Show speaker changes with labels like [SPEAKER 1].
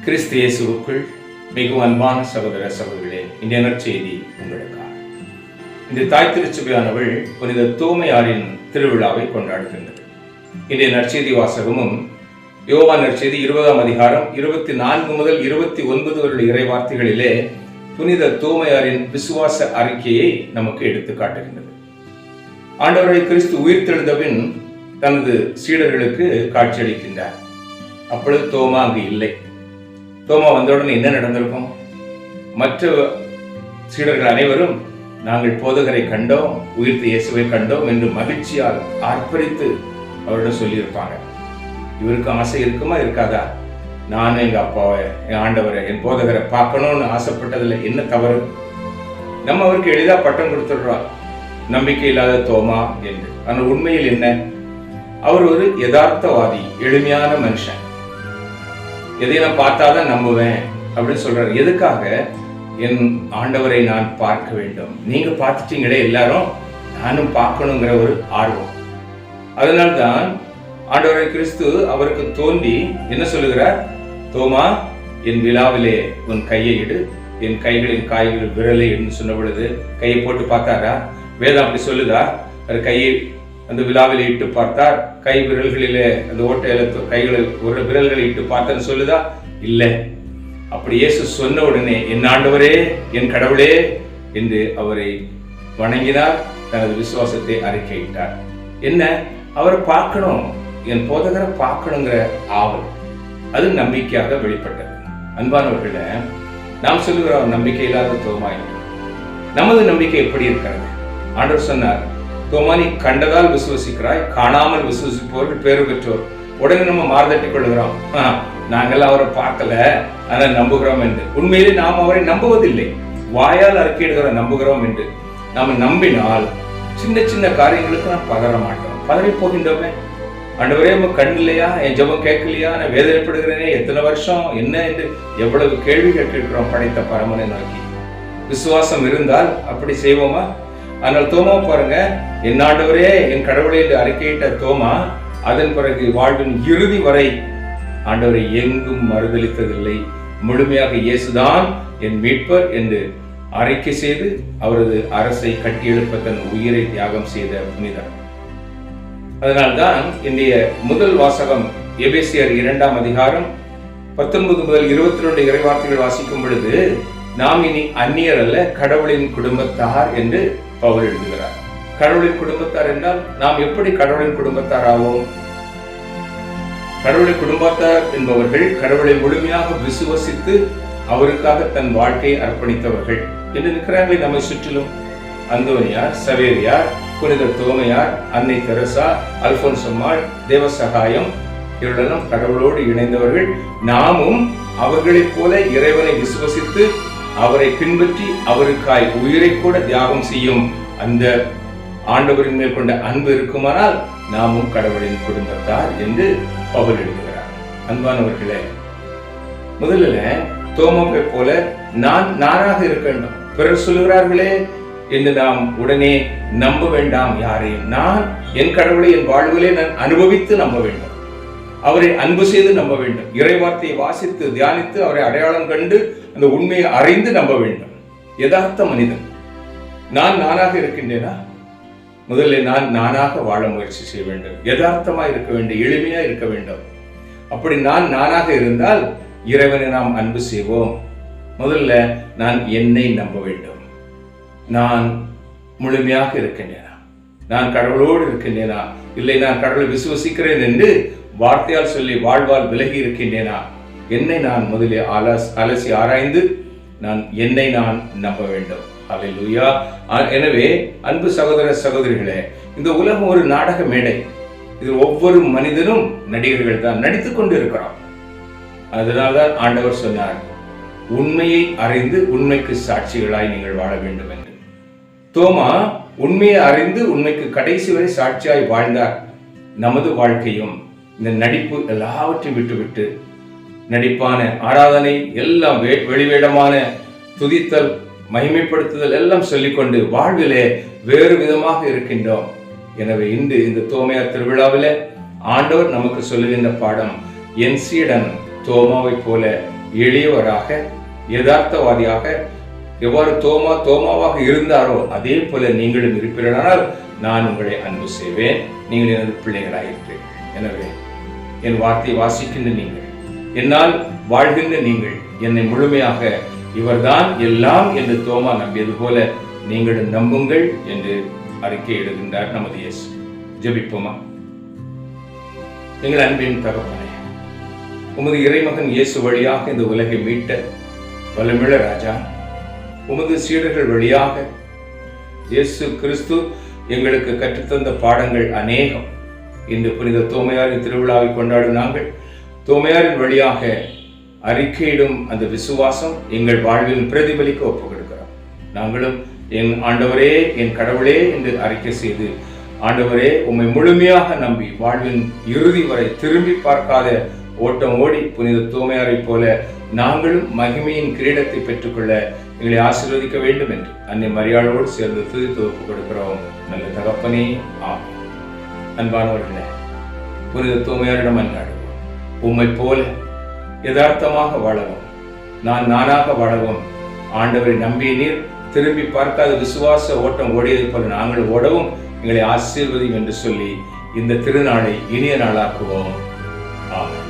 [SPEAKER 1] கிறிஸ்து இயேசுவுக்குள் மிகவும் அன்பான சகோதர சகோதரிகளே, இன்றைய நற்செய்தி உங்களுக்காக. இந்த தாய் திருச்சபையானவள் புனித தோமையாரின் திருவிழாவை கொண்டாடுகின்றது. இன்றைய நற்செய்தி வாசகமும் யோவான் நற்செய்தி 20ஆம் அதிகாரம் 24 முதல் 29 வரை இறை வார்த்தைகளிலே புனித தோமையாரின் விசுவாச அறிக்கையை நமக்கு எடுத்து காட்டுகின்றது. ஆண்டவரை கிறிஸ்து உயிர்த்தெழுந்தபின் தனது சீடர்களுக்கு காட்சியளிக்கின்றார். அப்பொழுது தோமா அங்கு இல்லை. தோமா வந்தவுடன் என்ன நடந்திருக்கும்? மற்ற சீடர்கள் அனைவரும் நாங்கள் போதகரை கண்டோம், உயிர்த்த இயேசுவை கண்டோம் என்று மகிழ்ச்சியால் ஆர்ப்பரித்து அவரிடம் சொல்லியிருப்பாங்க. இவருக்கு ஆசை இருக்குமா இருக்காதா? நானும் எங்க அப்பாவை, என் ஆண்டவரை, என் போதகரை பார்க்கணும்னு ஆசைப்பட்டதில்லை, என்ன தவறு? நம்ம அவருக்கு எளிதா பட்டம் கொடுத்துடுறோம், நம்பிக்கை இல்லாத தோமா என்று. ஆனால் உண்மையில் என்ன? அவர் ஒரு யதார்த்தவாதி, எளிமையான மனுஷன். எதையும் நான் பார்த்தாதான் நம்புவேன் அப்படின்னு சொல்றாரு. எதுக்காக? என் ஆண்டவரை நான் பார்க்க வேண்டும். நீங்க பார்த்துட்டீங்களே எல்லாரும், நானும் பார்க்கணுங்கிற ஒரு ஆர்வம். அதனால்தான் ஆண்டவரை கிறிஸ்து அவருக்கு தோன்றி என்ன சொல்லுகிறார்? தோமா, என் விழாவிலே உன் கையை இடு, என் கைகளின் காய்களில் விரலை என்று சொன்ன பொழுது கையை போட்டு பார்த்தாரா? வேதம் அப்படி சொல்லுதா? அது கையை அந்த விழாவில் இட்டு பார்த்தார், கை விரல்களிலே அந்த ஓட்டையில கைகளை ஒரு விரல்களை இட்டு பார்த்தன்னு சொல்லுதா? இல்லை. அப்படி இயேசு சொன்ன உடனே என் ஆண்டவரே, என் கடவுளே என்று அவரை வணங்கினார், தனது விசுவாசத்தை அறிக்கையிட்டார். என்ன? அவரை பார்க்கணும், என் போதகரை பார்க்கணுங்கிற ஆவல், அது நம்பிக்கையாக வெளிப்பட்டது. அன்பானவர்களே, நாம் சொல்லுகிறோம் நம்பிக்கை இல்லாத தோமா என்று. நமது நம்பிக்கை எப்படி இருக்கிறது? ஆண்டவர் சொன்னார், தோமா, நீ கண்டதால் விசுவசிக்கிறாய், காணாமல் விசுவசிப்பவர்கள் பேறு பெற்றோர். உடனே நம்ம மாறுதட்டிக் கொள்கிறோம், நாங்கள் அவரை பார்க்கல ஆனால் நம்புகிறோம் என்று. உண்மையிலே நாம் அவரை நம்புவதில்லை, வாயால் அறிக்கையிடுகிறோம் நம்புகிறோம் என்று. நாம் நம்பினால் சின்ன சின்ன காரியங்களுக்கு நாம் பதற மாட்டோம். பதறி போகின்றோமே, ஆண்டவரே உங்க கண் இல்லையா, என் ஜெபம் கேட்கலையா, நான் வேதனைப்படுகிறேனே, எத்தனை வருஷம் என்ன என்று எவ்வளவு கேள்வி கேட்டிருக்கிறோம் படைத்த பரமனை நோக்கி. விசுவாசம் இருந்தால் அப்படி செய்வோமா? ஆனால் தோமா பாருங்க, என் ஆண்டவரே, என் கடவுளே என்று அறிக்கையிட்ட தோமா அதன் பிறகு வாழ்வின் இறுதி வரை ஆண்டவரை எங்கும் மறுதளித்ததில்லை. முழுமையாக இயேசுதான் என் மீட்பர் என்று அறிக்கை செய்து அவரது அரசை கட்டியெழுப்ப தன் உயிரை தியாகம் செய்த புனிதர். அதனால்தான் இன்றைய முதல் வாசகம் எபேசியர் 2ஆம் அதிகாரம் 19 முதல் 22 இறைவார்த்தைகள் வாசிக்கும் பொழுது, நாம் இனி அந்நியர் அல்ல, கடவுளின் குடும்பத்தார் என்று பவுல் எழுதுகிறார். கடவுளின் குடும்பத்தார் என்றால் நாம் எப்படி கடவுளின் குடும்பத்தார் ஆவோம்? கடவுளின் குடும்பத்தார் என்பவர்கள் கடவுளை முழுமையாக விசுவசித்து அவருக்காக தன் வாழ்க்கையை அர்ப்பணித்தவர்கள் என்று இருக்கிறார்களே நம்மை சுற்றிலும். அந்தோனியார், சவேரியார், புனித தோமையார், அன்னை தெரசா, அல்போன்சம்மாள், தேவசகாயம், இவர்களெல்லாம் கடவுளோடு இணைந்தவர்கள். நாமும் அவர்களைப் போல இறைவனை விசுவசித்து அவரை பின்பற்றி அவருக்காய் உயிரை கூட தியாகம் செய்யும் அந்த ஆண்டவரின் மேல் கொண்ட அன்பு இருக்குமானால் நாமும் கடவுளின் குடும்பத்தார் என்று பவுல் எழுதுகிறார். அன்பானவர்களே, முதல்ல தோமாவை போல நானாக இருக்க வேண்டும். பிறர் சொல்லுகிறார்களே என்று நாம் உடனே நம்ப வேண்டாம் யாரையும். நான் என் கடவுளை என் வாழ்விலே நான் அனுபவித்து நம்ப வேண்டும், அவரை அன்பு செய்து நம்ப வேண்டும், இறைவார்த்தையை வாசித்து தியானித்து அவரை அடையாளம் கண்டு அந்த உண்மையை அறிந்து நம்ப வேண்டும். யதார்த்த மனிதன். நான் நானாக இருக்கின்றேனா? முதல்ல நான் நானாக வாழ முயற்சி செய்ய வேண்டும், யதார்த்தமா இருக்க வேண்டும், எளிமையா இருக்க வேண்டும். அப்படி நான் நானாக இருந்தால் இறைவனை நாம் அன்பு செய்வோம். முதல்ல நான் என்னை நம்ப வேண்டும். நான் முழுமையாக இருக்கின்றேனா? நான் கடவுளோடு இருக்கின்றேனா? இல்லை நான் கடவுளை விசுவசிக்கிறேன் என்று வார்த்தையால் சொல்லி வாழ்வால் விலகி இருக்கின்றேனா? என்னை நான் முதலில் அலசி ஆராய்ந்து என்னை நான் நம்ப வேண்டும். அல்லேலூயா. எனவே அன்பு சகோதர சகோதரிகளே, இந்த உலகம் ஒரு நாடக மேடை. இதில் ஒவ்வொரு மனிதனும் நடிகர்கள் தான், நடித்துக் கொண்டு இருக்கிறோம். அதனால்தான் ஆண்டவர் சொன்னார், உண்மையை அறிந்து உண்மைக்கு சாட்சிகளாய் நீங்கள் வாழ வேண்டும் என்று. தோமா உண்மையை அறிந்து உண்மைக்கு கடைசி வரை சாட்சியாய் வாழ்ந்தார். நமது வாழ்க்கையும் இந்த நடிப்பு எல்லாவற்றையும் விட்டுவிட்டு நடிப்பான ஆராதனை எல்லாம் வெளிவேடமான துதித்தல் மகிமைப்படுத்துதல் எல்லாம் சொல்லிக்கொண்டு வாழ்விலே வேறு விதமாக இருக்கின்றோம். எனவே இன்று இந்த தோமையார் திருவிழாவிலே ஆண்டவர் நமக்கு சொல்லுகின்ற பாடம், என் சீடன் தோமாவை போல எளியவராக, யதார்த்தவாதியாக, எவ்வாறு தோமாவாக இருந்தாரோ அதே போல நீங்களும் இருப்பீர்களானால் நான் உங்களை அன்பு செய்வேன், நீங்கள் எனது பிள்ளைகளாயிருப்பீர்கள். எனவே என் வார்த்தையை வாசிக்கின்ற நீங்கள், என்னால் வாழ்கின்ற நீங்கள், என்னை முழுமையாக இவர்தான் எல்லாம் என்று தோமா நம்பியது போல நீங்களும் நம்புங்கள் என்று அறிக்கை எழுகின்றார் நமது இயேசு. ஜெபிப்போமா. எங்கள் அன்பின் தகப்பனே, உமது இறைமகன் இயேசு வழியாக இந்த உலகை மீட்ட வல்லமிழ ராஜா, உமது சீடர்கள் வழியாக இயேசு கிறிஸ்து எங்களுக்கு கற்றுத்தந்த பாடங்கள் அநேகம். இன்று புனித தோமையாரின் திருவிழாவை கொண்டாடும் நாங்கள் தோமையாரின் வழியாக அறிக்கையிடும் அந்த விசுவாசம் எங்கள் வாழ்வில் பிரதிபலிக்க ஒப்புக் கொடுக்கிறோம். நாங்களும் என் ஆண்டவரே, என் கடவுளே என்று அறிக்கை செய்து, ஆண்டவரே உம்மை முழுமையாக நம்பி வாழ்வின் இறுதி வரை திரும்பி பார்க்காத ஓட்டம் ஓடி புனித தோமையாரை போல நாங்களும் மகிமையின் கிரீடத்தை பெற்றுக்கொள்ள எங்களை ஆசீர்வதிக்க வேண்டும் என்று அன்னை மரியாளோடு சேர்ந்து துதித்து ஒப்புக் கொடுக்கிறோம். நல்ல தகப்பனே, ஆமென். அன்பானவர்களே, புனித தோமையாரிடம் அன்றாடுவோம். உம்மை போல யதார்த்தமாக வாழவும், நானாக வாழவும் ஆண்டவரை நம்பிய நீர் திரும்பி பார்க்காத விசுவாச ஓட்டம் ஓடியதை போல நாங்கள் ஓடவும் எங்களை ஆசீர்வதியும் என்று சொல்லி இந்த திருநாளை இனிய நாளாக்குவோம். ஆமென்.